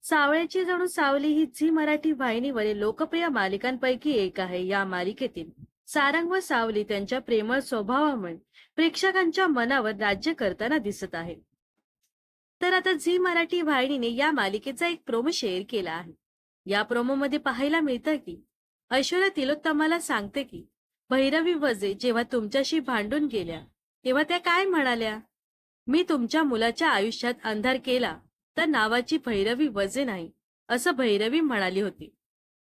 सावळ्याची जणू सावली ही झी मराठी वाहिनीवरील लोकप्रिय मालिकांपैकी एक आहे. या मालिकेतील सारंग व सावली त्यांच्या प्रेमळ स्वभावामुळे प्रेक्षकांच्या मनावर राज्य करताना दिसत आहे. तर आता झी मराठी वाहिनीने या मालिकेचा एक प्रोमो शेअर केला आहे. या प्रोमो मध्ये पाहायला मिळतं की ऐश्वर्या तिलोत्तमाला सांगते की भैरवी वजे जेव्हा तुमच्याशी भांडून गेल्या तेव्हा त्या काय म्हणाल्या, मी तुमच्या मुलाच्या आयुष्यात अंधार केला तर नावाची भैरवी वजे नाही, असं भैरवी म्हणाली होती.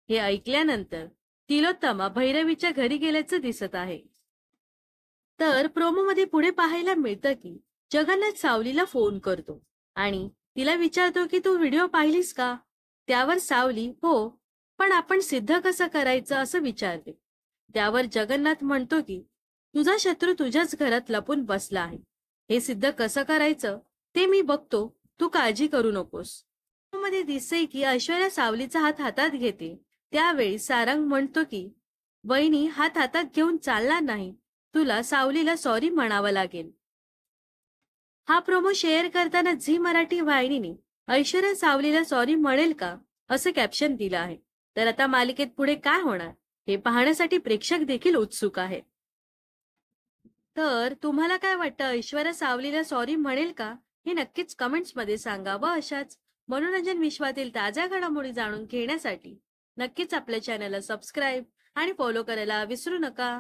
हे ऐकल्यानंतर तिलोत्तमा भैरवीच्या घरी गेल्याचं दिसत आहे. तर प्रोमो मध्ये पुढे पाहायला मिळतं की जगन्नाथ सावलीला फोन करतो आणि तिला विचारतो की तू व्हिडिओ पाहिलीस का. त्यावर सावली हो, पण आपण सिद्ध कसं करायचं असं विचारते. त्यावर जगन्नाथ म्हणतो की तुझा शत्रू तुझ्याच घरात लपून बसला आहे, हे सिद्ध कसं करायचं ते मी बघतो, तू काळजी करू नकोस. मध्ये दिसते की ऐश्वर्या सावलीचा हात हातात घेते. त्यावेळी सारंग म्हणतो की वहिनी हात हातात घेऊन चालणार नाही, तुला सावलीला सॉरी म्हणावं लागेल. हा प्रोमो शेअर करताना झी मराठी वाहिनीने ऐश्वर्या सावलीला सॉरी म्हणेल का असं कॅप्शन दिलं आहे. तर आता मालिकेत पुढे काय होणार हे पाहण्यासाठी प्रेक्षक देखील उत्सुक आहेत. तर तुम्हाला काय वाटतं, ऐश्वर्या सावलीला सॉरी म्हणेल का हे नक्कीच कमेंट्स मध्ये सांगा. व अशाच मनोरंजन विश्वातील ताज्या घडामोडी जाणून घेण्यासाठी नक्कीच आपल्या चॅनलला सबस्क्राईब आणि फॉलो करायला विसरू नका.